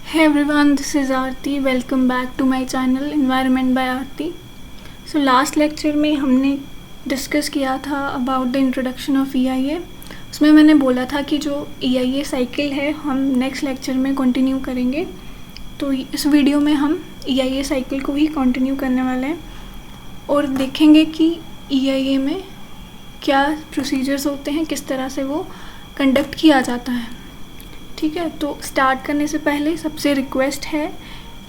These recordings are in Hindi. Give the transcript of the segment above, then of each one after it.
Hey everyone, this is Aarti. Welcome back to my channel Environment by Aarti. So last lecture में हमने डिस्कस किया था about the introduction of EIA. उसमें मैंने बोला था कि जो EIA साइकिल है हम नेक्स्ट लेक्चर में कंटिन्यू करेंगे. तो इस वीडियो में हम EIA साइकिल को ही कंटिन्यू करने वाले हैं और देखेंगे कि EIA में क्या प्रोसीजर्स होते हैं, किस तरह से वो कंडक्ट किया जाता है. ठीक है, तो स्टार्ट करने से पहले सबसे रिक्वेस्ट है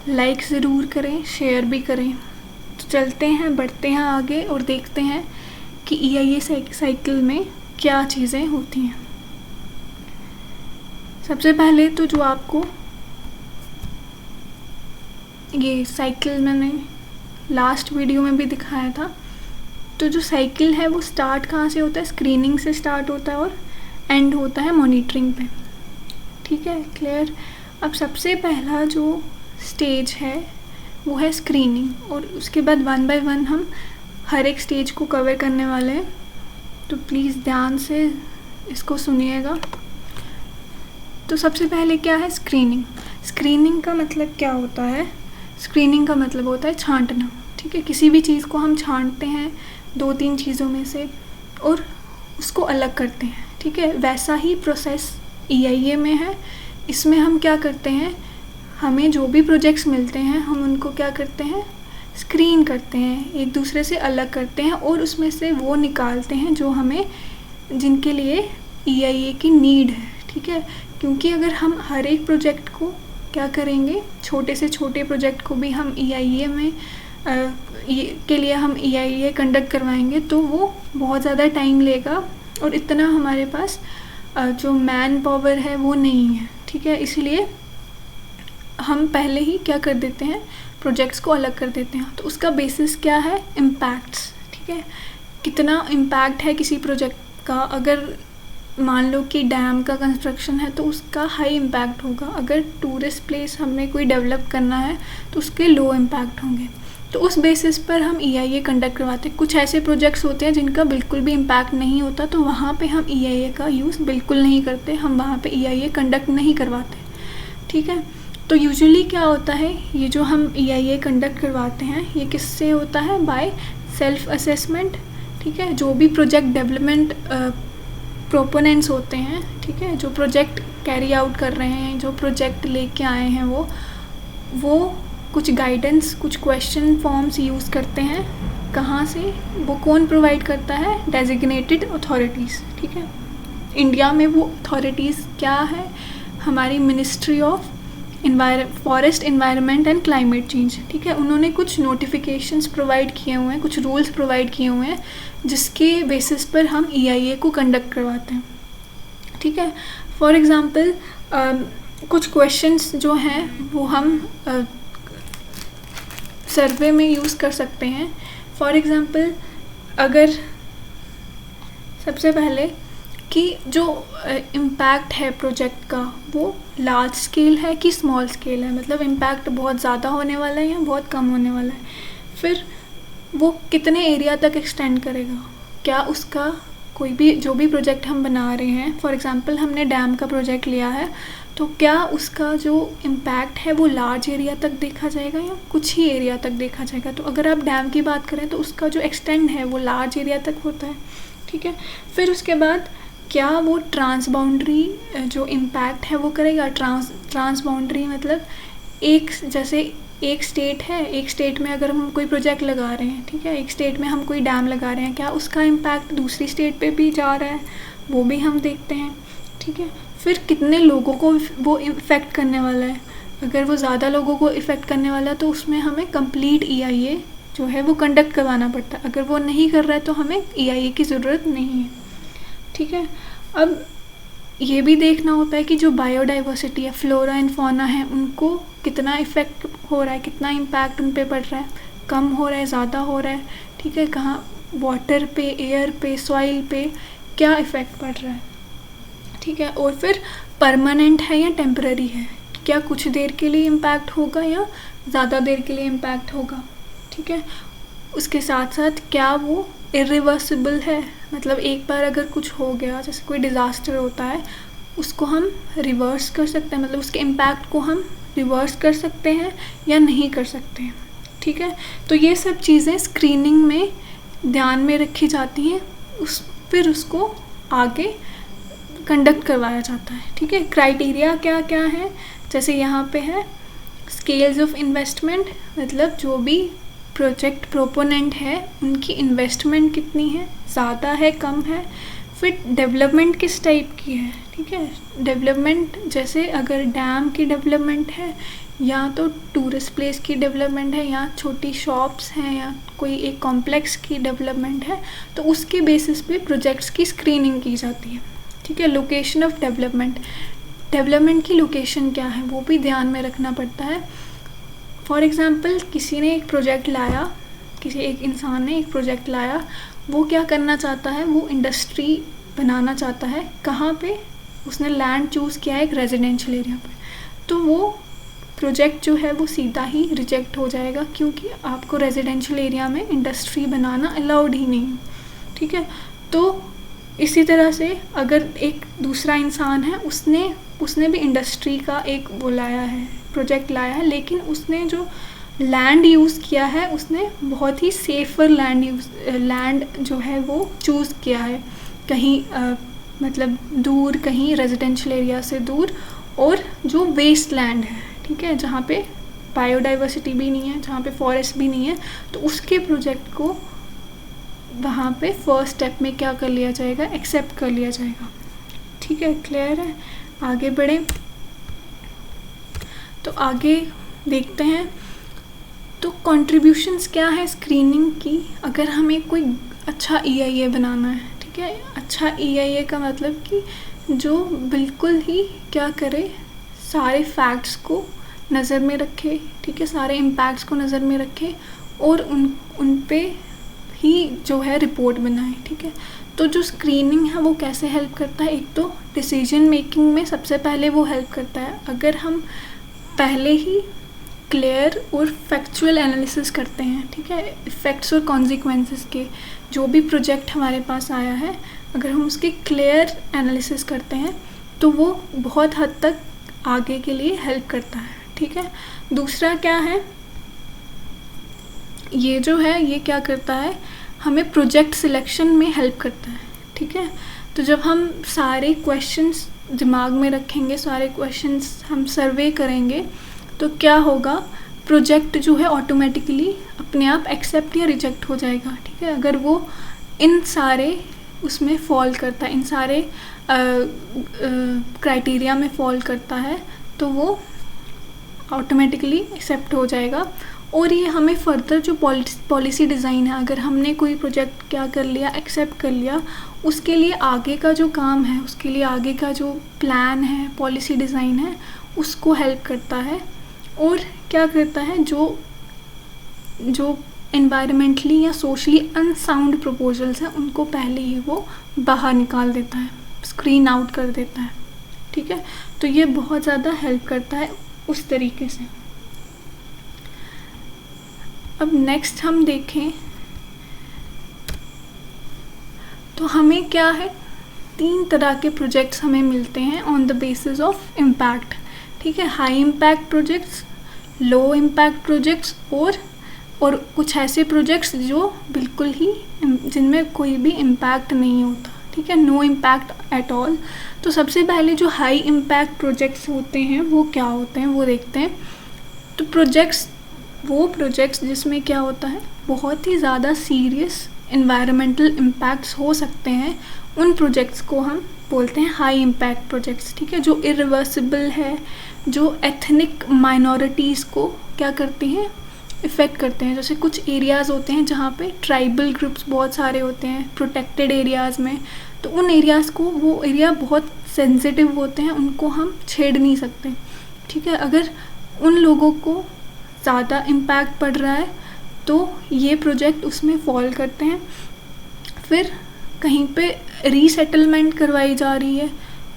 लाइक ज़रूर करें, शेयर भी करें. तो चलते हैं, बढ़ते हैं आगे और देखते हैं कि EIA साइकिल में क्या चीज़ें होती हैं. सबसे पहले तो जो आपको ये साइकिल मैंने लास्ट वीडियो में भी दिखाया था, तो जो साइकिल है वो स्टार्ट कहाँ से होता है, स्क्रीनिंग से स्टार्ट होता है और एंड होता है मॉनिटरिंग पे. ठीक है, क्लियर. अब सबसे पहला जो स्टेज है वो है स्क्रीनिंग और उसके बाद वन बाय वन हम हर एक स्टेज को कवर करने वाले हैं. तो प्लीज़ ध्यान से इसको सुनिएगा. तो सबसे पहले क्या है, स्क्रीनिंग. स्क्रीनिंग का मतलब क्या होता है? स्क्रीनिंग का मतलब होता है छांटना. ठीक है, किसी भी चीज़ को हम छांटते हैं 2-3 चीज़ों में से और उसको अलग करते हैं. ठीक है, वैसा ही प्रोसेस EIA में है. इसमें हम क्या करते हैं, हमें जो भी प्रोजेक्ट्स मिलते हैं हम उनको क्या करते हैं, स्क्रीन करते हैं, एक दूसरे से अलग करते हैं और उसमें से वो निकालते हैं जो हमें, जिनके लिए EIA की नीड है. ठीक है, क्योंकि अगर हम हर एक प्रोजेक्ट को क्या करेंगे, छोटे से छोटे प्रोजेक्ट को भी हम EIA में के लिए हम EIA कंडक्ट करवाएंगे तो वो बहुत ज़्यादा टाइम लेगा और इतना हमारे पास जो मैन पावर है वो नहीं है. ठीक है, इसलिए हम पहले ही क्या कर देते हैं, प्रोजेक्ट्स को अलग कर देते हैं. तो उसका बेसिस क्या है, इम्पैक्ट्स. ठीक है, कितना इम्पैक्ट है किसी प्रोजेक्ट का. अगर मान लो कि डैम का कंस्ट्रक्शन है तो उसका हाई इम्पैक्ट होगा. अगर टूरिस्ट प्लेस हमें कोई डेवलप करना है तो उसके लो इम्पैक्ट होंगे. तो उस बेसिस पर हम EIA कंडक्ट करवाते हैं. कुछ ऐसे प्रोजेक्ट्स होते हैं जिनका बिल्कुल भी इम्पैक्ट नहीं होता, तो वहाँ पे हम EIA का यूज़ बिल्कुल नहीं करते, हम वहाँ पे EIA कंडक्ट नहीं करवाते. ठीक है, तो यूजुअली क्या होता है, ये जो हम EIA कंडक्ट करवाते हैं ये किससे होता है, बाय सेल्फ असेसमेंट. ठीक है, जो भी प्रोजेक्ट डेवलपमेंट प्रोपोनेंट्स होते हैं, ठीक है, जो प्रोजेक्ट कैरी आउट कर रहे हैं, जो प्रोजेक्ट लेके आए हैं, वो कुछ गाइडेंस, कुछ क्वेश्चन फॉर्म्स यूज़ करते हैं. कहाँ से, वो कौन प्रोवाइड करता है, डेजिग्नेटेड अथॉरिटीज़. ठीक है, इंडिया में वो अथॉरिटीज़ क्या है, हमारी ministry of forest, environment and climate change. ठीक है, उन्होंने कुछ नोटिफिकेशंस प्रोवाइड किए हुए हैं, कुछ रूल्स प्रोवाइड किए हुए हैं जिसके बेसिस पर हम EIA को कंडक्ट करवाते हैं. ठीक है, फॉर एग्ज़ाम्पल कुछ क्वेश्चंस जो हैं वो हम सर्वे में यूज़ कर सकते हैं. फॉर एग्ज़ाम्पल अगर सबसे पहले कि जो इम्पैक्ट है प्रोजेक्ट का वो लार्ज स्केल है कि स्मॉल स्केल है, मतलब इम्पैक्ट बहुत ज़्यादा होने वाला है या बहुत कम होने वाला है. फिर वो कितने एरिया तक एक्सटेंड करेगा, क्या उसका कोई भी, जो भी प्रोजेक्ट हम बना रहे हैं, फॉर एग्ज़ाम्पल हमने डैम का प्रोजेक्ट लिया है, तो क्या उसका जो इम्पैक्ट है वो लार्ज एरिया तक देखा जाएगा या कुछ ही एरिया तक देखा जाएगा. तो अगर आप डैम की बात करें तो उसका जो एक्सटेंड है वो लार्ज एरिया तक होता है. ठीक है, फिर उसके बाद क्या वो ट्रांस बाउंड्री जो इम्पैक्ट है वो करेगा. ट्रांस बाउंड्री मतलब जैसे एक स्टेट है, एक स्टेट में अगर हम कोई प्रोजेक्ट लगा रहे हैं, ठीक है, एक स्टेट में हम कोई डैम लगा रहे हैं, क्या उसका इम्पैक्ट दूसरी स्टेट पे भी जा रहा है, वो भी हम देखते हैं. ठीक है, फिर कितने लोगों को वो इफ़ेक्ट करने वाला है. अगर वो ज़्यादा लोगों को इफ़ेक्ट करने वाला है तो उसमें हमें कंप्लीट EIA जो है वो कंडक्ट करवाना पड़ता है. अगर वो नहीं कर रहा है तो हमें EIA की ज़रूरत नहीं है. ठीक है, अब ये भी देखना होता है कि जो बायोडाइवर्सिटी है, फ्लोरा एंड फौना है, उनको कितना इफ़ेक्ट हो रहा है, कितना इम्पैक्ट उन पे पड़ रहा है, कम हो रहा है, ज़्यादा हो रहा है. ठीक है, कहाँ वाटर पे, एयर पे, सॉइल पे क्या इफ़ेक्ट पड़ रहा है. ठीक है, और फिर परमानेंट है या टेम्पररी है, क्या कुछ देर के लिए इम्पैक्ट होगा या ज़्यादा देर के लिए इम्पैक्ट होगा. ठीक है, उसके साथ साथ क्या वो इरिवर्सिबल है, मतलब एक बार अगर कुछ हो गया, जैसे कोई डिज़ास्टर होता है, उसको हम रिवर्स कर सकते हैं, मतलब उसके इम्पैक्ट को हम रिवर्स कर सकते हैं या नहीं कर सकते हैं, ठीक है। तो ये सब चीज़ें स्क्रीनिंग में ध्यान में रखी जाती हैं, फिर उसको आगे कंडक्ट करवाया जाता है, ठीक है। क्राइटेरिया क्या क्या है, जैसे यहाँ पे है स्केल्स ऑफ इन्वेस्टमेंट, मतलब जो भी प्रोजेक्ट प्रोपोनेंट है उनकी इन्वेस्टमेंट कितनी है, ज़्यादा है कम है। फिर डेवलपमेंट किस टाइप की है, ठीक है। डेवलपमेंट जैसे अगर डैम की डेवलपमेंट है या तो टूरिस्ट प्लेस की डेवलपमेंट है या छोटी शॉप्स हैं या कोई एक कॉम्प्लेक्स की डेवलपमेंट है, तो उसके बेसिस पे प्रोजेक्ट्स की स्क्रीनिंग की जाती है, ठीक है। लोकेशन ऑफ डेवलपमेंट की लोकेशन क्या है वो भी ध्यान में रखना पड़ता है। फॉर एग्ज़ाम्पल किसी ने एक प्रोजेक्ट लाया, किसी एक इंसान ने एक प्रोजेक्ट लाया, वो क्या करना चाहता है, वो इंडस्ट्री बनाना चाहता है। कहाँ पे उसने लैंड चूज़ किया है, एक रेजिडेंशियल एरिया पे, तो वो प्रोजेक्ट जो है वो सीधा ही रिजेक्ट हो जाएगा, क्योंकि आपको रेजिडेंशियल एरिया में इंडस्ट्री बनाना अलाउड ही नहीं, ठीक है। तो इसी तरह से अगर एक दूसरा इंसान है, उसने भी इंडस्ट्री का एक वो लाया है, प्रोजेक्ट लाया है, लेकिन उसने जो लैंड यूज़ किया है उसने बहुत ही सेफर लैंड जो है वो चूज़ किया है, कहीं मतलब दूर, कहीं रेजिडेंशियल एरिया से दूर, और जो वेस्ट लैंड है, ठीक है, जहाँ पे बायोडाइवर्सिटी भी नहीं है, जहाँ पे फॉरेस्ट भी नहीं है, तो उसके प्रोजेक्ट को वहाँ पे फर्स्ट स्टेप में क्या कर लिया जाएगा, एक्सेप्ट कर लिया जाएगा, ठीक है। क्लियर है, आगे बढ़ें। तो आगे देखते हैं, तो कंट्रीब्यूशंस क्या है स्क्रीनिंग की, अगर हमें कोई अच्छा EIA बनाना है, ठीक है। अच्छा EIA का मतलब कि जो बिल्कुल ही क्या करे, सारे फैक्ट्स को नज़र में रखे, ठीक है, सारे इम्पैक्ट्स को नज़र में रखे और उन पे ही जो है रिपोर्ट बनाए, ठीक है। तो जो स्क्रीनिंग है वो कैसे हेल्प करता है, एक तो डिसीजन मेकिंग में सबसे पहले वो हेल्प करता है। अगर हम पहले ही क्लियर और फैक्चुअल एनालिसिस करते हैं, ठीक है, इफ़ेक्ट्स और कॉन्सिक्वेंसेस के, जो भी प्रोजेक्ट हमारे पास आया है, अगर हम उसकी क्लियर एनालिसिस करते हैं तो वो बहुत हद तक आगे के लिए हेल्प करता है, ठीक है। दूसरा क्या है, ये जो है ये क्या करता है, हमें प्रोजेक्ट सिलेक्शन में हेल्प करता है, ठीक है। तो जब हम सारे क्वेश्चंस दिमाग में रखेंगे, सारे क्वेश्चंस हम सर्वे करेंगे, तो क्या होगा, प्रोजेक्ट जो है ऑटोमेटिकली अपने आप एक्सेप्ट या रिजेक्ट हो जाएगा, ठीक है। अगर वो इन सारे उसमें फॉल करता है, इन सारे क्राइटेरिया में फॉल करता है, तो वो ऑटोमेटिकली एक्सेप्ट हो जाएगा। और ये हमें फर्दर जो पॉलिसी डिज़ाइन है, अगर हमने कोई प्रोजेक्ट क्या कर लिया, एक्सेप्ट कर लिया, उसके लिए आगे का जो काम है, उसके लिए आगे का जो प्लान है, पॉलिसी डिज़ाइन है, उसको हेल्प करता है। और क्या करता है, जो एनवायरमेंटली या सोशली अनसाउंड प्रपोजल्स हैं उनको पहले ही वो बाहर निकाल देता है, स्क्रीन आउट कर देता है, ठीक है। तो ये बहुत ज़्यादा हेल्प करता है उस तरीके से। अब नेक्स्ट हम देखें तो हमें क्या है, 3 तरह के प्रोजेक्ट्स हमें मिलते हैं on the basis of impact, ठीक है। हाई इम्पैक्ट प्रोजेक्ट्स, लो इम्पैक्ट प्रोजेक्ट्स और कुछ ऐसे प्रोजेक्ट्स जो बिल्कुल ही जिनमें कोई भी इम्पैक्ट नहीं होता, ठीक है, नो इम्पैक्ट एट ऑल। तो सबसे पहले जो हाई इम्पैक्ट प्रोजेक्ट्स होते हैं वो क्या होते हैं वो देखते हैं। तो वो प्रोजेक्ट्स जिसमें क्या होता है, बहुत ही ज़्यादा सीरियस एनवायरमेंटल इम्पैक्ट्स हो सकते हैं, उन प्रोजेक्ट्स को हम बोलते हैं हाई इम्पैक्ट प्रोजेक्ट्स, ठीक है। जो इरिवर्सिबल है, जो एथनिक माइनॉरिटीज़ को क्या करती हैं, इफ़ेक्ट करते हैं। जैसे कुछ एरियाज़ होते हैं जहाँ पे ट्राइबल ग्रुप्स बहुत सारे होते हैं प्रोटेक्टेड एरियाज़ में, तो उन एरियाज़ को, वो एरिया बहुत सेंसिटिव होते हैं, उनको हम छेड़ नहीं सकते, ठीक है। अगर उन लोगों को ज़्यादा इम्पैक्ट पड़ रहा है तो ये प्रोजेक्ट उसमें फॉल करते हैं। फिर कहीं पे रीसेटलमेंट करवाई जा रही है,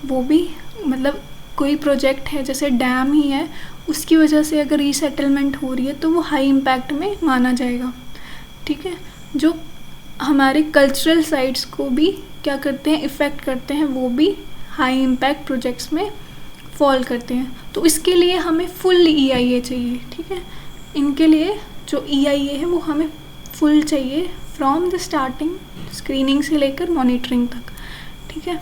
वो भी मतलब कोई प्रोजेक्ट है जैसे डैम ही है, उसकी वजह से अगर रीसेटलमेंट हो रही है तो वो हाई इम्पैक्ट में माना जाएगा, ठीक है। जो हमारे कल्चरल साइट्स को भी क्या करते हैं, इफ़ेक्ट करते हैं, वो भी हाई इम्पैक्ट प्रोजेक्ट्स में फॉल करते हैं। तो इसके लिए हमें फुल EIA चाहिए, ठीक है। इनके लिए जो EIA है वो हमें फुल चाहिए फ्रॉम द स्टार्टिंग, स्क्रीनिंग से लेकर मॉनिटरिंग तक, ठीक है।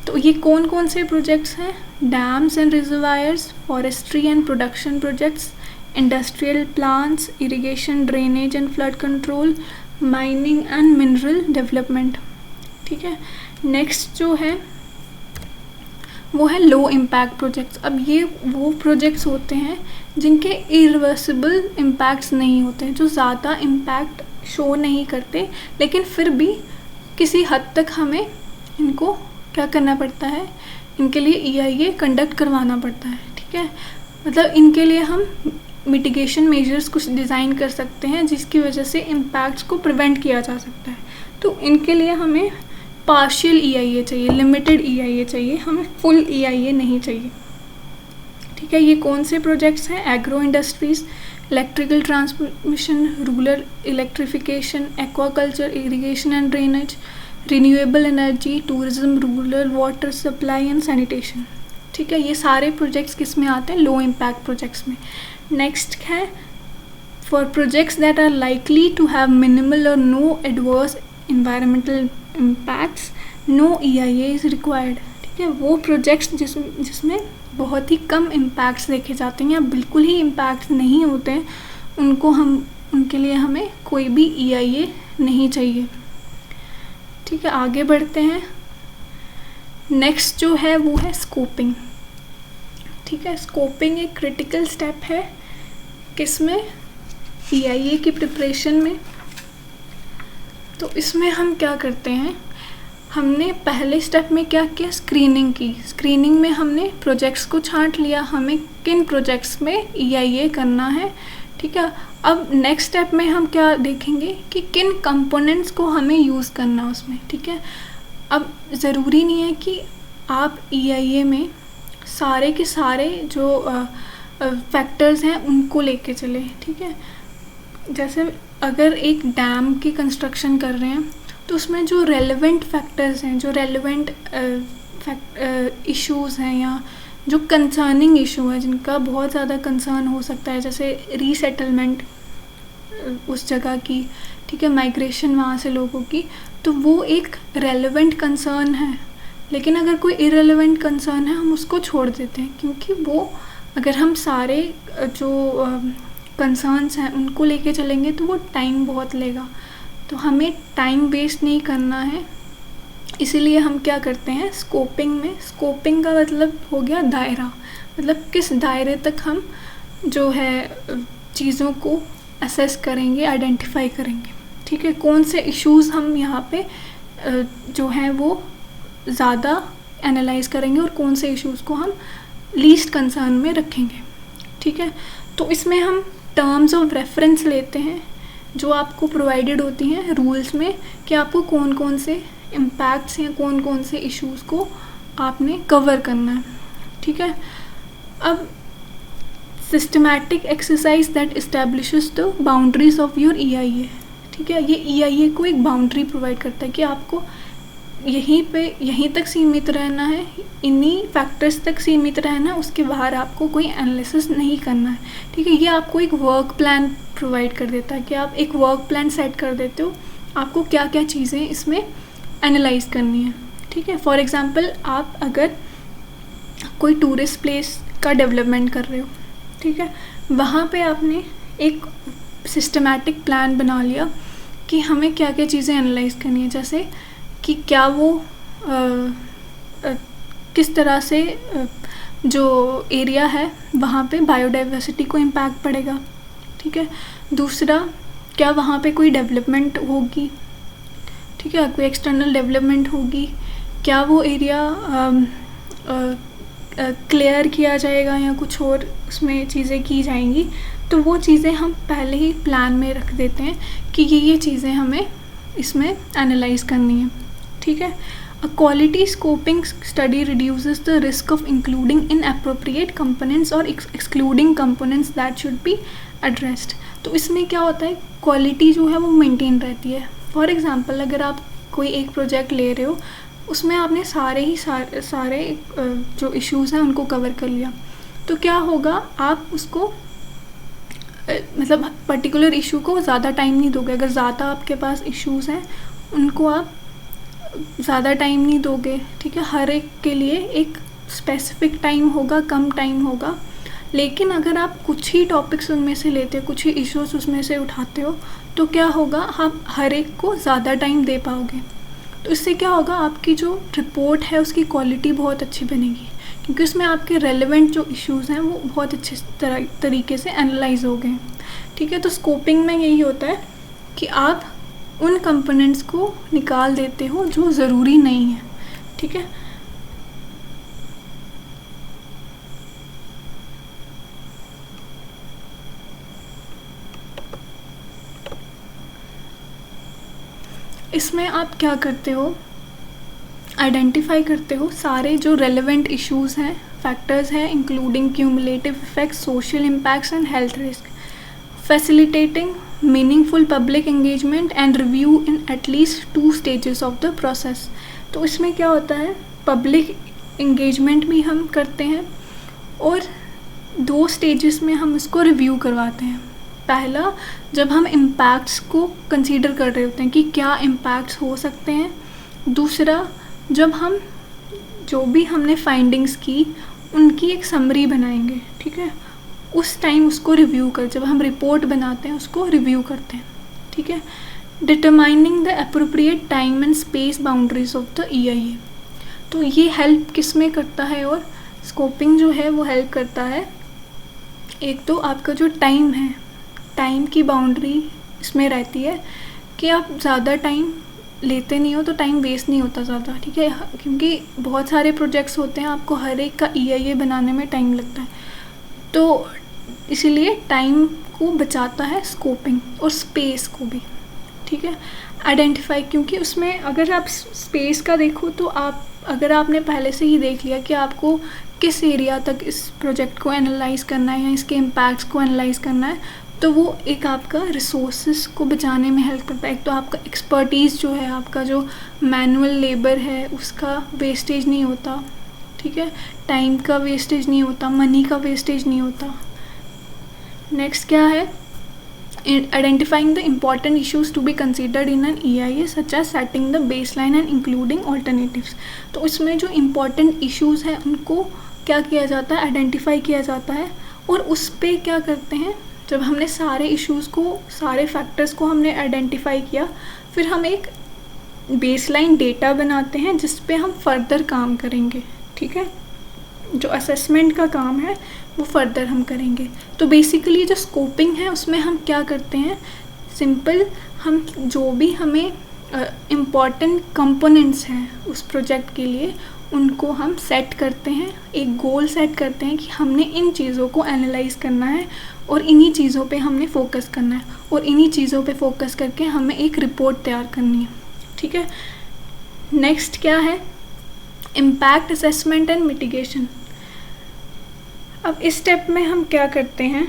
तो ये कौन कौन से प्रोजेक्ट्स हैं? Dams and reservoirs, forestry and production projects, industrial plants, irrigation, drainage and flood control, mining and mineral development, ठीक है। नेक्स्ट जो है वो है लो इम्पैक्ट प्रोजेक्ट्स। अब ये वो प्रोजेक्ट्स होते हैं जिनके इरिवर्सिबल इम्पैक्ट्स नहीं होते, जो ज़्यादा इम्पैक्ट शो नहीं करते, लेकिन फिर भी किसी हद तक हमें इनको क्या करना पड़ता है, इनके लिए EIA कंडक्ट करवाना पड़ता है, ठीक है। मतलब इनके लिए हम मिटिगेशन मेजर्स कुछ डिज़ाइन कर सकते हैं जिसकी वजह से इम्पैक्ट्स को प्रिवेंट किया जा सकता है। तो इनके लिए हमें पार्शियल EIA चाहिए, लिमिटेड EIA चाहिए, हमें फुल EIA नहीं चाहिए, ठीक है। ये कौन से प्रोजेक्ट्स हैं? Agro industries, electrical transmission, rural electrification, aquaculture, irrigation and drainage, renewable energy, tourism, rural water supply and sanitation, ठीक है। ये सारे प्रोजेक्ट्स किस में आते हैं? लो इम्पैक्ट प्रोजेक्ट्स में। नेक्स्ट है for projects that are likely to have minimal और no adverse environmental impacts, no EIA is required, ठीक है। वो प्रोजेक्ट्स जिसमें बहुत ही कम इम्पैक्ट्स देखे जाते हैं या बिल्कुल ही इम्पैक्ट्स नहीं होते हैं, उनके लिए हमें कोई भी EIA नहीं चाहिए, ठीक है। आगे बढ़ते हैं। नेक्स्ट जो है वो है स्कोपिंग, ठीक है। स्कोपिंग एक क्रिटिकल स्टेप है किसमें? EIA की प्रिपरेशन में। तो इसमें हम क्या करते हैं, हमने पहले स्टेप में क्या किया? स्क्रीनिंग की। स्क्रीनिंग में हमने प्रोजेक्ट्स को छांट लिया, हमें किन प्रोजेक्ट्स में EIA करना है, ठीक है। अब नेक्स्ट स्टेप में हम क्या देखेंगे कि किन कंपोनेंट्स को हमें यूज़ करना उसमें, ठीक है। अब ज़रूरी नहीं है कि आप EIA में सारे के सारे जो फैक्टर्स हैं उनको लेके चले, ठीक है। जैसे अगर एक डैम की कंस्ट्रक्शन कर रहे हैं तो उसमें जो रेलेवेंट फैक्टर्स हैं, जो रेलेवेंट इश्यूज़ हैं या जो कंसर्निंग इशू है, जिनका बहुत ज़्यादा कंसर्न हो सकता है, जैसे रीसेटलमेंट उस जगह की, ठीक है, माइग्रेशन वहाँ से लोगों की, तो वो एक रेलेवेंट कंसर्न है। लेकिन अगर कोई इरेलेवेंट कंसर्न है हम उसको छोड़ देते हैं, क्योंकि वो अगर हम सारे जो कंसर्न्स हैं उनको लेके चलेंगे तो वो टाइम बहुत लेगा, तो हमें टाइम वेस्ट नहीं करना है। इसीलिए हम क्या करते हैं स्कोपिंग में, स्कोपिंग का मतलब हो गया दायरा, मतलब किस दायरे तक हम जो है चीज़ों को असेस करेंगे, आइडेंटिफाई करेंगे, ठीक है। कौन से इश्यूज़ हम यहाँ पे जो हैं वो ज़्यादा एनालाइज करेंगे और कौन से इश्यूज़ को हम लीस्ट कंसर्न में रखेंगे, ठीक है। तो इसमें हम टर्म्स ऑफ रेफरेंस लेते हैं जो आपको प्रोवाइडेड होती हैं रूल्स में कि आपको कौन कौन से इम्पैक्ट्स या कौन कौन से इश्यूज़ को आपने कवर करना है, ठीक है। अब systematic exercise that establishes the boundaries of your EIA, ठीक है। ये EIA को एक बाउंड्री प्रोवाइड करता है कि आपको यहीं तक सीमित रहना है, इन्हीं फैक्टर्स तक सीमित रहना है, उसके बाहर आपको कोई एनालिसिस नहीं करना है, ठीक है। ये आपको एक वर्क प्लान प्रोवाइड कर देता है कि आप एक वर्क प्लान सेट कर देते हो, आपको क्या क्या चीज़ें इसमें एनालाइज करनी है, ठीक है। फॉर एग्ज़ाम्पल आप अगर कोई टूरिस्ट प्लेस का डेवलपमेंट कर रहे हो, ठीक है, वहाँ पे आपने एक सिस्टमैटिक प्लान बना लिया कि हमें क्या क्या चीज़ें एनालाइज करनी है, जैसे कि क्या वो किस तरह से जो एरिया है वहाँ पे बायोडाइवर्सिटी को इम्पैक्ट पड़ेगा, ठीक है। दूसरा, क्या वहाँ पे कोई डेवलपमेंट होगी, ठीक है, कोई एक्सटर्नल डेवलपमेंट होगी, क्या वो एरिया क्लियर किया जाएगा या कुछ और उसमें चीज़ें की जाएंगी। तो वो चीज़ें हम पहले ही प्लान में रख देते हैं कि ये चीज़ें हमें इसमें एनालाइज करनी है, ठीक है। A quality scoping study reduces the risk of including inappropriate components or excluding components that should be addressed। तो इसमें क्या होता है, क्वालिटी जो है वो मेंटेन रहती है। फॉर एग्ज़ाम्पल अगर आप कोई एक प्रोजेक्ट ले रहे हो उसमें आपने सारे जो इश्यूज़ हैं उनको कवर कर लिया, तो क्या होगा, आप उसको मतलब पर्टिकुलर इशू को ज़्यादा टाइम नहीं दोगे। अगर ज़्यादा आपके पास इश्यूज़ हैं उनको आप ज़्यादा टाइम नहीं दोगे, ठीक है। हर एक के लिए एक स्पेसिफिक टाइम होगा, कम टाइम होगा। लेकिन अगर आप कुछ ही टॉपिक्स उनमें से लेते हो, कुछ ही इश्यूज उसमें से उठाते हो, तो क्या होगा, आप हर एक को ज़्यादा टाइम दे पाओगे। तो इससे क्या होगा, आपकी जो रिपोर्ट है उसकी क्वालिटी बहुत अच्छी बनेगी, क्योंकि उसमें आपके रेलेवेंट जो इश्यूज़ हैं वो बहुत अच्छे तरीके से एनालाइज हो गए, ठीक है। तो स्कोपिंग में यही होता है कि आप उन कंपोनेंट्स को निकाल देते हो जो ज़रूरी नहीं है, ठीक है। इसमें आप क्या करते हो, आइडेंटिफाई करते हो सारे जो रेलेवेंट इश्यूज़ हैं, फैक्टर्स हैं, including cumulative effects, social impacts and health risk, facilitating meaningful public engagement and review in at least 2 stages of the process. तो इसमें क्या होता है, पब्लिक एंगेजमेंट भी हम करते हैं और 2 स्टेजेस में हम इसको रिव्यू करवाते हैं। पहला, जब हम इम्पैक्ट्स को कंसीडर कर रहे होते हैं कि क्या इम्पैक्ट्स हो सकते हैं। दूसरा, जब हम जो भी हमने फाइंडिंग्स की उनकी एक समरी बनाएंगे, ठीक है। उस टाइम उसको रिव्यू कर, जब हम रिपोर्ट बनाते हैं उसको रिव्यू करते हैं, ठीक है। Determining the appropriate time and space boundaries of the EIA। तो ये हेल्प किस में करता है, और स्कोपिंग जो है वो हेल्प करता है, एक तो आपका जो टाइम है, टाइम की बाउंड्री इसमें रहती है कि आप ज़्यादा टाइम लेते नहीं हो, तो टाइम वेस्ट नहीं होता ज़्यादा, ठीक है। क्योंकि बहुत सारे प्रोजेक्ट्स होते हैं, आपको हर एक का EIA बनाने में टाइम लगता है, तो इसीलिए टाइम को बचाता है स्कोपिंग, और स्पेस को भी, ठीक है। आइडेंटिफाई, क्योंकि उसमें अगर आप स्पेस का देखो तो अगर आपने पहले से ही देख लिया कि आपको किस एरिया तक इस प्रोजेक्ट को एनालाइज करना है या इसके इम्पैक्ट्स को एनालाइज करना है, तो वो एक आपका रिसोर्सेज को बचाने में हेल्प करता है। एक तो आपका एक्सपर्टीज़ जो है, आपका जो मैनुअल लेबर है उसका वेस्टेज नहीं होता, ठीक है। टाइम का वेस्टेज नहीं होता, मनी का वेस्टेज नहीं होता। नेक्स्ट क्या है, identifying the important issues to be considered in an EIA such as setting the baseline and including alternatives। तो इसमें जो important issues हैं उनको क्या किया जाता है, आइडेंटिफाई किया जाता है, और उस पर क्या करते हैं, जब हमने सारे इश्यूज़ को, सारे फैक्टर्स को हमने आइडेंटिफाई किया, फिर हम एक बेसलाइन डेटा बनाते हैं जिस पे हम फर्दर काम करेंगे, ठीक है। जो असेसमेंट का काम है वो फर्दर हम करेंगे। तो बेसिकली जो स्कोपिंग है उसमें हम क्या करते हैं, सिंपल, हम जो भी हमें इम्पॉर्टेंट कंपोनेंट्स हैं उस प्रोजेक्ट के लिए उनको हम सेट करते हैं, एक गोल सेट करते हैं कि हमने इन चीज़ों को एनालाइज करना है और इन्हीं चीज़ों पे हमने फोकस करना है, और इन्हीं चीज़ों पे फोकस करके हमें एक रिपोर्ट तैयार करनी है, ठीक है। नेक्स्ट क्या है, इम्पैक्ट असेसमेंट एंड मिटिगेशन। अब इस स्टेप में हम क्या करते हैं,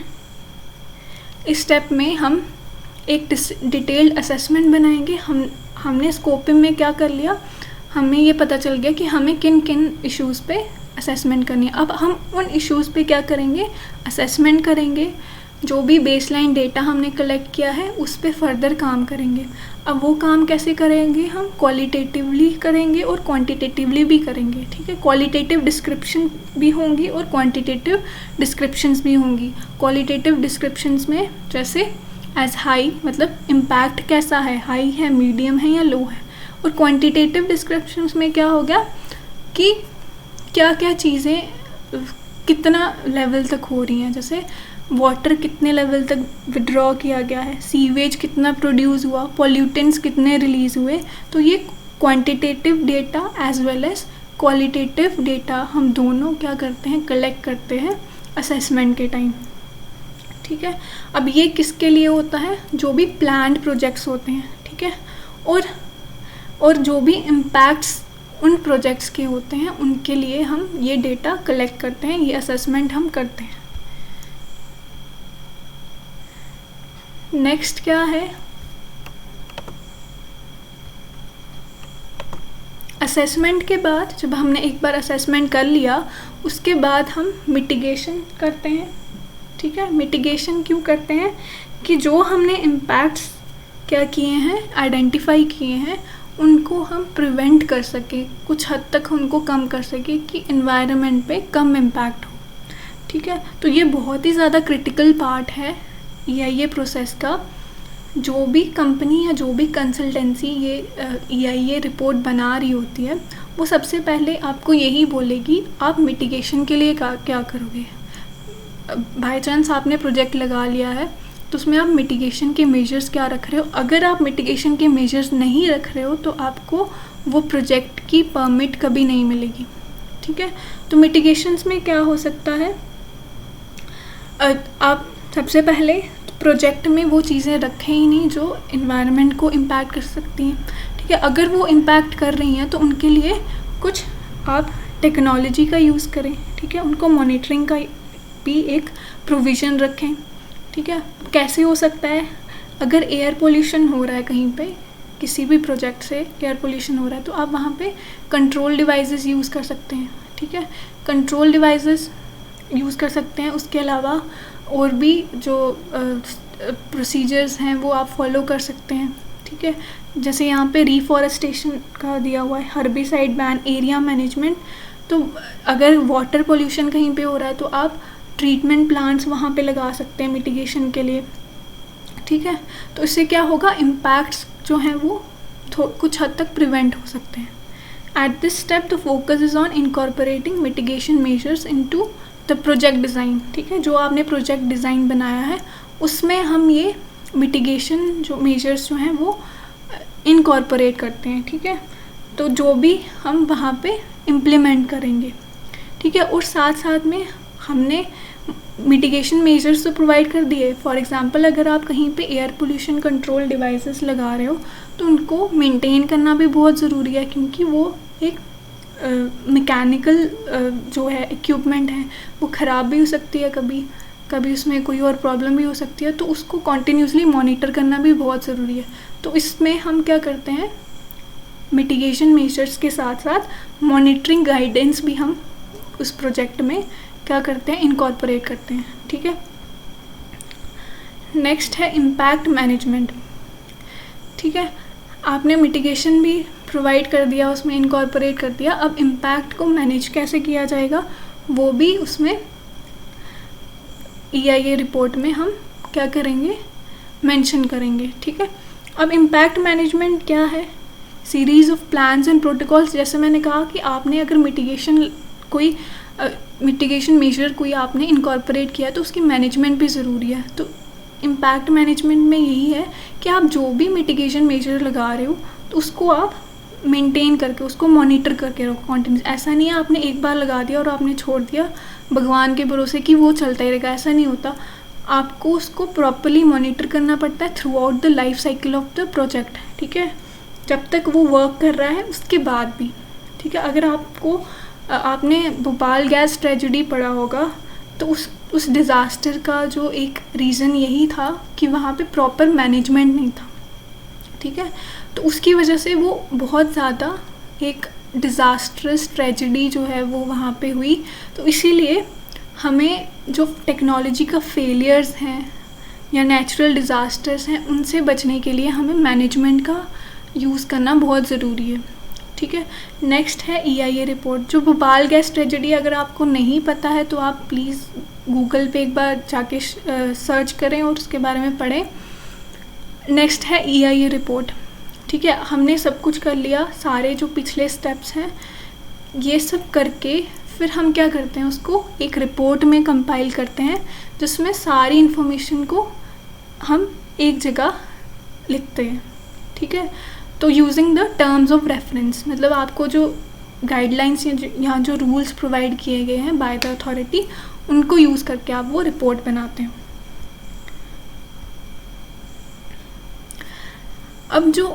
इस स्टेप में हम एक डिटेल्ड असेसमेंट बनाएंगे। हमने स्कोपिंग में क्या कर लिया, हमें ये पता चल गया कि हमें किन किन इश्यूज़ पे असेसमेंट करनी है। अब हम उन इश्यूज़ पे क्या करेंगे, असेसमेंट करेंगे। जो भी बेसलाइन डेटा हमने कलेक्ट किया है उस पे फर्दर काम करेंगे। अब वो काम कैसे करेंगे, हम क्वालिटेटिवली करेंगे और क्वांटिटेटिवली भी करेंगे, ठीक है। क्वालिटेटिव डिस्क्रिप्शन भी होंगी और क्वांटिटेटिव डिस्क्रिप्शंस भी होंगी। क्वालिटेटिव डिस्क्रिप्शंस में जैसे एज हाई, मतलब इम्पैक्ट कैसा है, हाई है, मीडियम है या लो है। और क्वांटिटेटिव डिस्क्रिप्शंस में क्या हो गया कि क्या क्या चीज़ें कितना लेवल तक हो रही हैं, जैसे वाटर कितने लेवल तक विड्रॉ किया गया है, सीवेज कितना प्रोड्यूस हुआ, पॉल्यूटेंट्स कितने रिलीज़ हुए। तो ये quantitative data as well as qualitative data हम दोनों क्या करते हैं, कलेक्ट करते हैं असेसमेंट के टाइम, ठीक है। अब ये किसके लिए होता है, जो भी प्लान्ड प्रोजेक्ट्स होते हैं, ठीक है। और जो भी इम्पैक्ट्स उन प्रोजेक्ट्स के होते हैं उनके लिए हम ये डेटा कलेक्ट करते हैं, ये असेसमेंट हम करते हैं। नेक्स्ट क्या है, असेसमेंट के बाद, जब हमने एक बार असेसमेंट कर लिया, उसके बाद हम मिटिगेशन करते हैं। ठीक है, मिटिगेशन क्यों करते हैं कि जो हमने इम्पैक्ट्स क्या किए हैं, आइडेंटिफाई किए हैं, उनको हम प्रिवेंट कर सकें, कुछ हद तक उनको कम कर सकें कि इन्वायरमेंट पे कम इम्पैक्ट हो। ठीक है, तो ये बहुत ही ज़्यादा क्रिटिकल पार्ट है EIA प्रोसेस का। जो भी कंपनी या जो भी कंसल्टेंसी ये EIA रिपोर्ट बना रही होती है, वो सबसे पहले आपको यही बोलेगी आप मिटिगेशन के लिए क्या करोगे। बाई चांस आपने प्रोजेक्ट लगा लिया है तो उसमें आप मिटिगेशन के मेजर्स क्या रख रहे हो। अगर आप मिटिगेशन के मेजर्स नहीं रख रहे हो तो आपको वो प्रोजेक्ट की परमिट कभी नहीं मिलेगी। ठीक है, तो मिटिगेशंस में क्या हो सकता है, आप सबसे पहले प्रोजेक्ट में वो चीज़ें रखें ही नहीं जो इन्वायरमेंट को इम्पैक्ट कर सकती हैं। ठीक है, अगर वो इम्पैक्ट कर रही हैं तो उनके लिए कुछ आप टेक्नोलॉजी का यूज़ करें। ठीक है, उनको मॉनिटरिंग का भी एक प्रोविज़न रखें। ठीक है, कैसे हो सकता है, अगर एयर पोल्यूशन हो रहा है कहीं पे, किसी भी प्रोजेक्ट से एयर पोल्यूशन हो रहा है, तो आप वहाँ पे कंट्रोल डिवाइसेस यूज़ कर सकते हैं। ठीक है, कंट्रोल डिवाइसेस यूज़ कर सकते हैं। उसके अलावा और भी जो प्रोसीजर्स हैं वो आप फॉलो कर सकते हैं। ठीक है, जैसे यहाँ पे रिफॉरेस्टेशन का दिया हुआ है, हर्बिसाइड बैन, एरिया मैनेजमेंट। तो अगर वाटर पोल्यूशन कहीं पे हो रहा है तो आप ट्रीटमेंट प्लांट्स वहाँ पे लगा सकते हैं मिटिगेशन के लिए। ठीक है, तो इससे क्या होगा, इम्पैक्ट्स जो हैं वो कुछ हद तक प्रिवेंट हो सकते हैं। At this step the focus is on incorporating mitigation measures into the project design. ठीक है, जो आपने प्रोजेक्ट डिज़ाइन बनाया है उसमें हम ये मिटिगेशन जो मेजर्स जो हैं वो इनकॉर्पोरेट करते हैं। ठीक है, तो जो भी हम वहाँ पे इम्प्लीमेंट करेंगे। ठीक है, और साथ साथ में हमने मिटिगेशन मेजर्स तो प्रोवाइड कर दिए। फॉर एग्जांपल, अगर आप कहीं पे एयर पोल्यूशन कंट्रोल डिवाइसेस लगा रहे हो तो उनको मेंटेन करना भी बहुत ज़रूरी है, क्योंकि वो एक मैकेनिकल जो है इक्विपमेंट है वो ख़राब भी हो सकती है, कभी उसमें कोई और प्रॉब्लम भी हो सकती है, तो उसको कॉन्टीन्यूसली मॉनिटर करना भी बहुत ज़रूरी है। तो इसमें हम क्या करते हैं, मिटिगेशन मेजर्स के साथ साथ मॉनिटरिंग गाइडेंस भी हम उस प्रोजेक्ट में क्या करते हैं, इनकॉर्पोरेट करते हैं। ठीक है, नेक्स्ट है इम्पैक्ट मैनेजमेंट। ठीक है, आपने मिटिगेशन भी प्रोवाइड कर दिया, उसमें इनकॉर्पोरेट कर दिया। अब इम्पैक्ट को मैनेज कैसे किया जाएगा वो भी उसमें EIA रिपोर्ट में हम क्या करेंगे, मेंशन करेंगे। ठीक है, अब इम्पैक्ट मैनेजमेंट क्या है, series of plans and protocols. जैसे मैंने कहा कि आपने अगर मिटिगेशन मेजर कोई आपने इनकॉर्पोरेट किया तो उसकी मैनेजमेंट भी ज़रूरी है। तो इम्पैक्ट मैनेजमेंट में यही है कि आप जो भी मिटिगेशन मेजर लगा रहे हो तो उसको आप मेंटेन करके, उसको मॉनिटर करके रखो कॉन्टिन्यूस। ऐसा नहीं है आपने एक बार लगा दिया और आपने छोड़ दिया भगवान के भरोसे कि वो चलता ही रहेगा, ऐसा नहीं होता। आपको उसको प्रॉपर्ली मॉनिटर करना पड़ता है through out the life cycle of the project. ठीक है, जब तक वो वर्क कर रहा है उसके बाद भी। ठीक है, अगर आपने भोपाल गैस ट्रेजेडी पढ़ा होगा तो उस डिज़ास्टर का जो एक रीज़न यही था कि वहाँ पे प्रॉपर मैनेजमेंट नहीं था। ठीक है, तो उसकी वजह से वो बहुत ज़्यादा एक डिज़ास्ट्रस ट्रेजेडी जो है वो वहाँ पे हुई। तो इसीलिए हमें जो टेक्नोलॉजी का फेलियर्स हैं या नेचुरल डिज़ास्टर्स हैं उनसे बचने के लिए हमें मैनेजमेंट का यूज़ करना बहुत ज़रूरी है। ठीक है, नेक्स्ट है EIA रिपोर्ट। जो भोपाल गैस ट्रेजेडी अगर आपको नहीं पता है तो आप प्लीज़ गूगल पे एक बार जाके सर्च करें और उसके बारे में पढ़ें। नेक्स्ट है EIA रिपोर्ट। ठीक है, हमने सब कुछ कर लिया, सारे जो पिछले स्टेप्स हैं ये सब करके फिर हम क्या करते हैं, उसको एक रिपोर्ट में कंपाइल करते हैं जिसमें सारी इन्फॉर्मेशन को हम एक जगह लिखते हैं। ठीक है, तो using the terms of reference, मतलब आपको जो गाइडलाइंस या यहाँ जो रूल्स प्रोवाइड किए गए हैं बाय द अथॉरिटी उनको यूज़ करके आप वो रिपोर्ट बनाते हैं। अब जो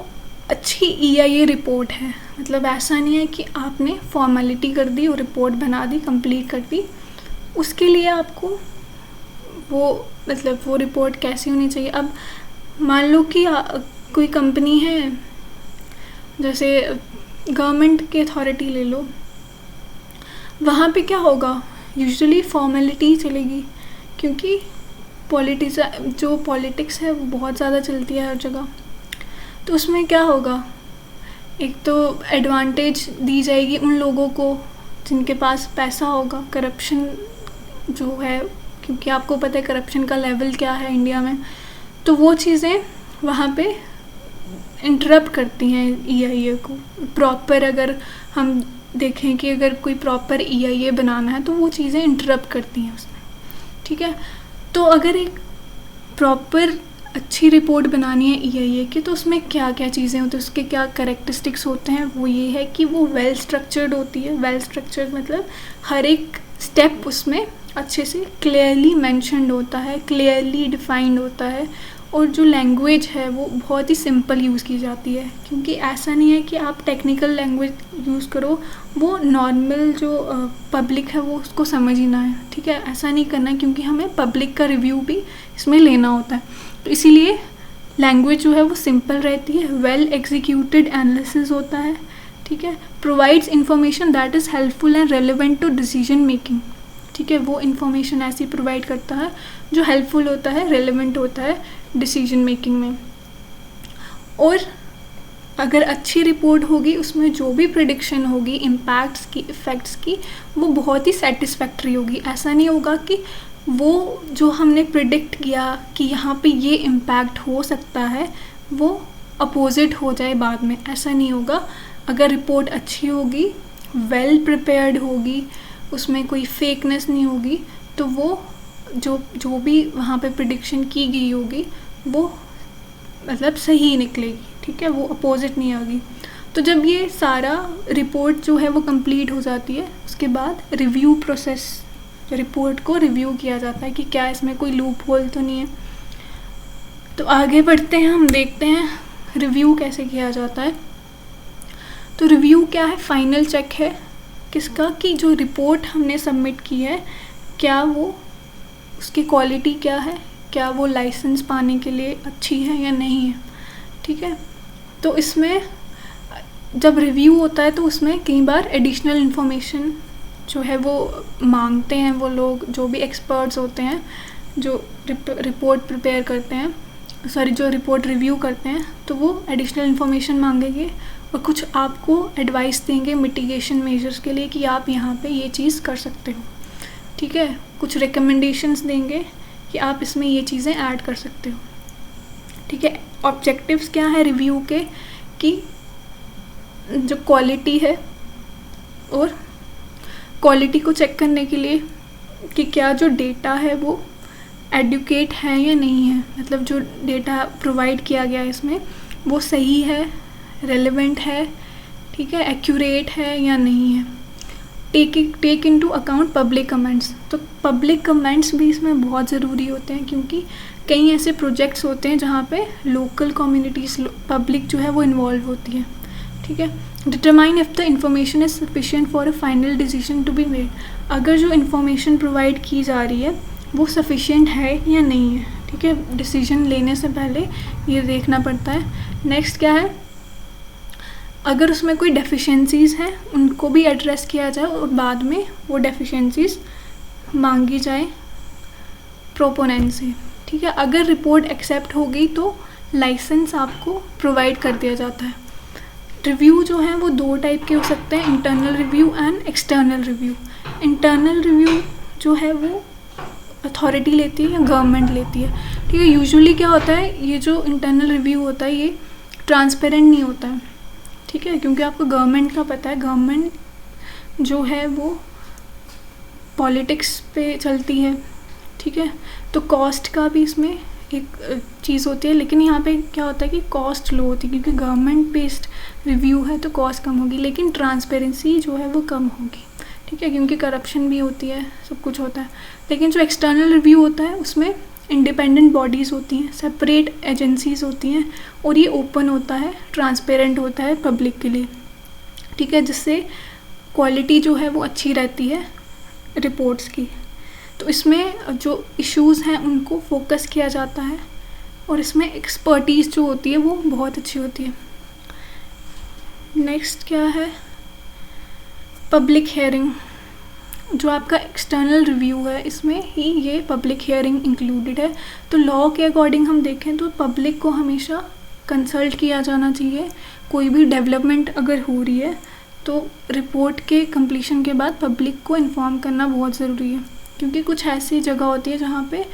अच्छी EIA रिपोर्ट है, मतलब ऐसा नहीं है कि आपने फॉर्मेलिटी कर दी और रिपोर्ट बना दी, कंप्लीट कर दी। उसके लिए आपको वो रिपोर्ट कैसी होनी चाहिए। अब मान लो कि कोई कंपनी है, जैसे गवर्नमेंट की अथॉरिटी ले लो, वहाँ पे क्या होगा, यूजुअली फॉर्मेलिटी चलेगी, क्योंकि पॉलिटिक्स है वो बहुत ज़्यादा चलती है हर जगह। तो उसमें क्या होगा, एक तो एडवांटेज दी जाएगी उन लोगों को जिनके पास पैसा होगा, करप्शन जो है, क्योंकि आपको पता है करप्शन का लेवल क्या है इंडिया में, तो वो चीज़ें वहाँ पे इंटरप्ट करती हैं EIA को। प्रॉपर अगर हम देखें कि अगर कोई प्रॉपर EIA बनाना है तो वो चीज़ें इंटरप्ट करती हैं उसमें, ठीक है। तो अगर एक प्रॉपर अच्छी रिपोर्ट बनानी है EIA की, तो उसमें क्या क्या चीज़ें होती हैं, उसके क्या कैरेक्टरिस्टिक्स होते हैं, वो ये है कि वो वेल स्ट्रक्चर्ड होती है। वेल स्ट्रक्चर्ड मतलब हर एक स्टेप उसमें अच्छे से क्लियरली मेंशन्ड होता है, क्लियरली डिफाइंड होता है, और जो लैंग्वेज है वो बहुत ही सिंपल यूज़ की जाती है, क्योंकि ऐसा नहीं है कि आप टेक्निकल लैंग्वेज यूज़ करो, वो नॉर्मल जो पब्लिक है वो उसको समझ ही ना है, ठीक है। ऐसा नहीं करना है, क्योंकि हमें पब्लिक का रिव्यू भी इसमें लेना होता है, तो इसीलिए लैंग्वेज जो है वो सिंपल रहती है। वेल एग्जीक्यूटेड एनालिसिस होता है, ठीक है। Provides information that is helpful and relevant to decision making, ठीक है। वो इन्फॉर्मेशन ऐसी प्रोवाइड करता है जो हेल्पफुल होता है, रेलिवेंट होता है डिसीजन मेकिंग में। और अगर अच्छी रिपोर्ट होगी, उसमें जो भी प्रिडिक्शन होगी इम्पैक्ट्स की, इफ़ेक्ट्स की, वो बहुत ही सेटिस्फैक्ट्री होगी। ऐसा नहीं होगा कि वो जो हमने प्रिडिक्ट किया कि यहाँ पे ये इम्पैक्ट हो सकता है, वो अपोजिट हो जाए बाद में, ऐसा नहीं होगा। अगर रिपोर्ट अच्छी होगी, वेल प्रिपेयर्ड होगी, उसमें कोई फेकनेस नहीं होगी, तो वो जो भी वहाँ पे प्रिडिक्शन की गई होगी वो मतलब सही निकलेगी, ठीक है, वो अपोजिट नहीं होगी। तो जब ये सारा रिपोर्ट जो है वो कंप्लीट हो जाती है, उसके बाद रिव्यू प्रोसेस, रिपोर्ट को रिव्यू किया जाता है कि क्या इसमें कोई लूप होल तो नहीं है। तो आगे बढ़ते हैं, हम देखते हैं रिव्यू कैसे किया जाता है। तो रिव्यू क्या है, फाइनल चेक है किसका, कि जो रिपोर्ट हमने सबमिट की है क्या वो, उसकी क्वालिटी क्या है, क्या वो लाइसेंस पाने के लिए अच्छी है या नहीं है, ठीक है। तो इसमें जब रिव्यू होता है तो उसमें कई बार एडिशनल इन्फॉर्मेशन जो है वो मांगते हैं वो लोग, जो भी एक्सपर्ट्स होते हैं जो रिपोर्ट प्रिपेयर करते हैं, जो रिपोर्ट रिव्यू करते हैं, तो वो एडिशनल इन्फॉर्मेशन मांगेंगे और कुछ आपको एडवाइस देंगे मिटिगेशन मेजर्स के लिए कि आप यहाँ पे ये चीज़ कर सकते हो, ठीक है। कुछ रिकमेंडेशंस देंगे कि आप इसमें ये चीज़ें ऐड कर सकते हो, ठीक है। ऑब्जेक्टिव्स क्या है रिव्यू के, कि जो क्वालिटी है, और क्वालिटी को चेक करने के लिए कि क्या जो डेटा है वो एडुकेट है या नहीं है, मतलब जो डेटा प्रोवाइड किया गया है इसमें वो सही है, रेलेवेंट है, ठीक है, एक्यूरेट है या नहीं है। Take into account public comments, तो पब्लिक कमेंट्स भी इसमें बहुत ज़रूरी होते हैं, क्योंकि कई ऐसे प्रोजेक्ट्स होते हैं जहाँ पे लोकल कम्युनिटीज़, पब्लिक जो है वो इन्वॉल्व होती है, ठीक है। Determine if the information is sufficient for a final decision to be made, अगर जो इन्फॉर्मेशन प्रोवाइड की जा रही है वो सफिशिएंट है या नहीं है, ठीक है। डिसीजन लेने से पहले ये देखना पड़ता है। नेक्स्ट क्या है, अगर उसमें कोई डेफिशिएंसीज़ हैं उनको भी एड्रेस किया जाए और बाद में वो डेफिशिएंसीज़ मांगी जाए प्रोपोनेंट से, ठीक है। अगर रिपोर्ट एक्सेप्ट हो गई तो लाइसेंस आपको प्रोवाइड कर दिया जाता है। रिव्यू जो है वो दो टाइप के हो सकते हैं, internal review and external review. Internal review जो है वो अथॉरिटी लेती है या गवर्नमेंट लेती है, ठीक है। यूजुअली क्या होता है, ये जो इंटरनल रिव्यू होता है ये ट्रांसपेरेंट नहीं होता है, ठीक है, क्योंकि आपको गवर्नमेंट का पता है, गवर्नमेंट जो है वो पॉलिटिक्स पे चलती है, ठीक है। तो कॉस्ट का भी इसमें एक चीज़ होती है, लेकिन यहाँ पे क्या होता है कि कॉस्ट लो होती है, क्योंकि गवर्नमेंट बेस्ड रिव्यू है तो कॉस्ट कम होगी, लेकिन ट्रांसपेरेंसी जो है वो कम होगी, ठीक है, क्योंकि करप्शन भी होती है, सब कुछ होता है। लेकिन जो एक्सटर्नल रिव्यू होता है उसमें इंडिपेंडेंट बॉडीज़ होती हैं, सेपरेट एजेंसीज़ होती हैं, और ये ओपन होता है, ट्रांसपेरेंट होता है पब्लिक के लिए, ठीक है, जिससे क्वालिटी जो है वो अच्छी रहती है रिपोर्ट्स की। तो इसमें जो इश्यूज़ हैं उनको फोकस किया जाता है, और इसमें एक्सपर्टीज़ जो होती है वो बहुत अच्छी होती है। नेक्स्ट क्या है, पब्लिक हियरिंग। जो आपका एक्सटर्नल रिव्यू है इसमें ही ये पब्लिक हियरिंग इंक्लूडेड है। तो लॉ के अकॉर्डिंग हम देखें तो पब्लिक को हमेशा कंसल्ट किया जाना चाहिए। कोई भी डेवलपमेंट अगर हो रही है तो रिपोर्ट के कंप्लीशन के बाद पब्लिक को इन्फॉर्म करना बहुत ज़रूरी है, क्योंकि कुछ ऐसी जगह होती है जहाँ पे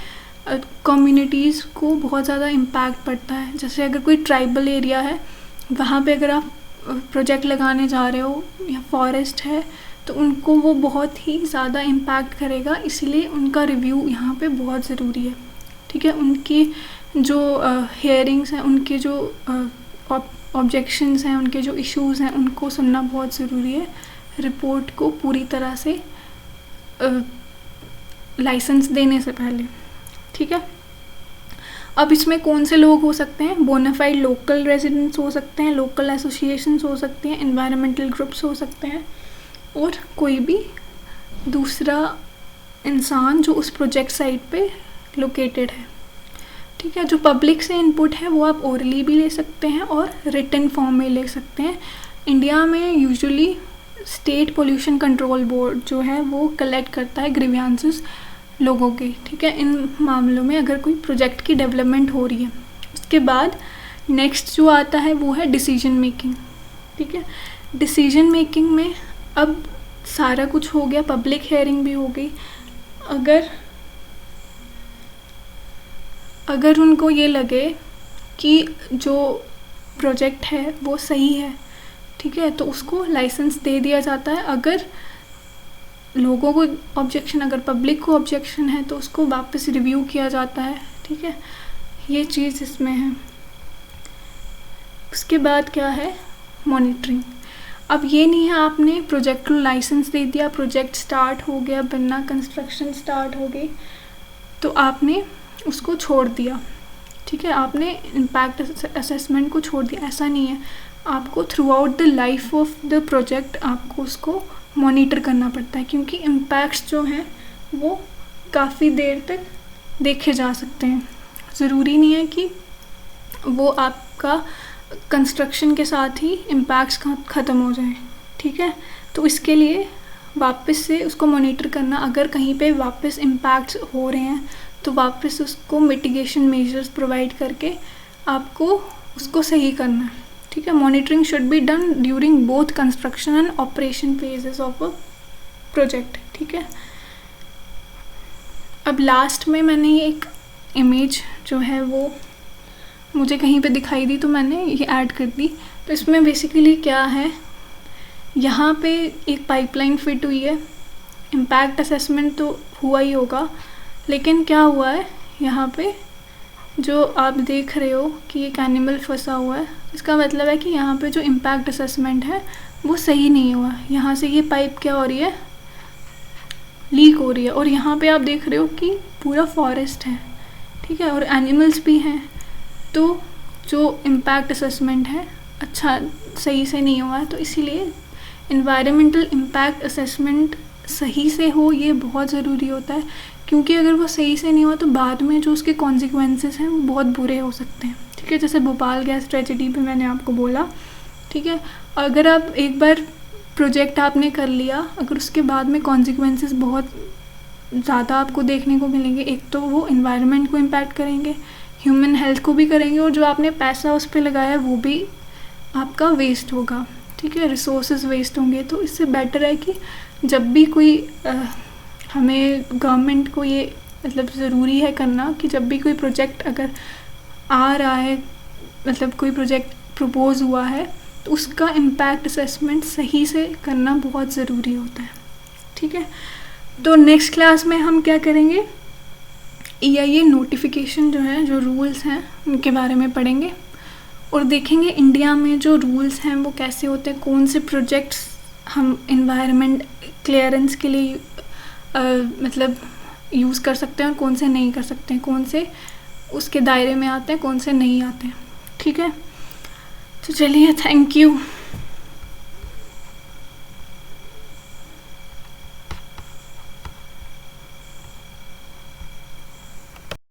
कम्युनिटीज़ को बहुत ज़्यादा इम्पैक्ट पड़ता है। जैसे अगर कोई ट्राइबल एरिया है, वहाँ पे अगर आप प्रोजेक्ट लगाने जा रहे हो या फॉरेस्ट है, तो उनको वो बहुत ही ज़्यादा इम्पैक्ट करेगा, इसीलिए उनका रिव्यू यहाँ पे बहुत ज़रूरी है। ठीक है, उनकी जो हियरिंग्स हैं, उनके जो ऑब्जेक्शंस हैं, उनके जो इश्यूज़ हैं, उनको सुनना बहुत ज़रूरी है रिपोर्ट को पूरी तरह से लाइसेंस देने से पहले। ठीक है, अब इसमें कौन से लोग हो सकते हैं, बोनाफाइड लोकल रेजिडेंट्स हो सकते हैं, लोकल एसोसिएशंस हो सकते हैं, एनवायरमेंटल ग्रुप्स हो सकते हैं, और कोई भी दूसरा इंसान जो उस प्रोजेक्ट साइट पे लोकेटेड है। ठीक है, जो पब्लिक से इनपुट है वो आप ओरली भी ले सकते हैं और रिटन फॉर्म में ले सकते हैं। इंडिया में usually state pollution control board जो है वो कलेक्ट करता है ग्रीवियंसेस लोगों के। ठीक है, इन मामलों में अगर कोई प्रोजेक्ट की डेवलपमेंट हो रही है। उसके बाद नेक्स्ट जो आता है वो है डिसीजन मेकिंग। ठीक है, डिसीजन मेकिंग में अब सारा कुछ हो गया, पब्लिक हियरिंग भी हो गई। अगर उनको ये लगे कि जो प्रोजेक्ट है वो सही है, ठीक है, तो उसको लाइसेंस दे दिया जाता है। अगर लोगों को ऑब्जेक्शन, अगर पब्लिक को ऑब्जेक्शन है तो उसको वापस रिव्यू किया जाता है। ठीक है, ये चीज़ इसमें है। उसके बाद क्या है, मॉनिटरिंग। अब ये नहीं है आपने प्रोजेक्ट को लाइसेंस दे दिया, प्रोजेक्ट स्टार्ट हो गया, बनना, कंस्ट्रक्शन स्टार्ट हो गई, तो आपने उसको छोड़ दिया। ठीक है, आपने इम्पैक्ट असेसमेंट को छोड़ दिया, ऐसा नहीं है। आपको through out the life of the project आपको उसको मॉनिटर करना पड़ता है, क्योंकि इम्पैक्ट्स जो हैं वो काफ़ी देर तक देखे जा सकते हैं। ज़रूरी नहीं है कि वो आपका कंस्ट्रक्शन के साथ ही इम्पैक्ट्स ख़त्म हो जाए। ठीक है, तो इसके लिए वापस से उसको मॉनिटर करना, अगर कहीं पे वापस इम्पैक्ट्स हो रहे हैं तो वापस उसको मिटिगेशन मेजर्स प्रोवाइड करके आपको उसको सही करना है। ठीक है, monitoring should be done during both construction and operation phases of a project. ठीक है, अब लास्ट में मैंने ये एक इमेज जो है वो मुझे कहीं पे दिखाई दी तो मैंने ये ऐड कर दी। तो इसमें बेसिकली क्या है, यहाँ पे एक पाइपलाइन फिट हुई है, इम्पैक्ट असेसमेंट तो हुआ ही होगा, लेकिन क्या हुआ है यहाँ पे जो आप देख रहे हो कि एक एनिमल फंसा हुआ है, इसका मतलब है कि यहाँ पे जो इम्पैक्ट असेसमेंट है वो सही नहीं हुआ। यहाँ से ये पाइप क्या हो रही है, लीक हो रही है, और यहाँ पे आप देख रहे हो कि पूरा फॉरेस्ट है। ठीक है, और एनिमल्स भी हैं, तो जो इम्पैक्ट असेसमेंट है अच्छा सही से नहीं हुआ है। तो इसीलिए इन्वायरमेंटल इम्पैक्ट असेसमेंट सही से हो, ये बहुत ज़रूरी होता है, क्योंकि अगर वो सही से नहीं हुआ तो बाद में जो उसके कॉन्सिक्वेंसेस हैं वो बहुत बुरे हो सकते हैं। ठीक है, जैसे भोपाल गैस ट्रेजेडी पे मैंने आपको बोला। ठीक है, अगर आप एक बार प्रोजेक्ट आपने कर लिया, अगर उसके बाद में कॉन्सिक्वेंसेस बहुत ज़्यादा आपको देखने को मिलेंगे, एक तो वो इन्वायरमेंट को इम्पैक्ट करेंगे, ह्यूमन हेल्थ को भी करेंगे, और जो आपने पैसा उस पर लगाया वो भी आपका वेस्ट होगा। ठीक है, रिसोर्सेज वेस्ट होंगे। तो इससे बेटर है कि जब भी कोई हमें गवर्नमेंट को ये मतलब ज़रूरी है करना कि जब भी कोई प्रोजेक्ट अगर आ रहा है, मतलब कोई प्रोजेक्ट प्रपोज हुआ है, तो उसका इम्पैक्ट असेसमेंट सही से करना बहुत ज़रूरी होता है। ठीक है, तो नेक्स्ट क्लास में हम क्या करेंगे, EIA नोटिफिकेशन जो है, जो रूल्स हैं उनके बारे में पढ़ेंगे, और देखेंगे इंडिया में जो रूल्स हैं वो कैसे होते हैं, कौन से प्रोजेक्ट्स हम इन्वायरमेंट क्लियरेंस के लिए मतलब यूज़ कर सकते हैं और कौन से नहीं कर सकते हैं, कौन से उसके दायरे में आते हैं, कौन से नहीं आते हैं। ठीक है, तो चलिए, थैंक यू।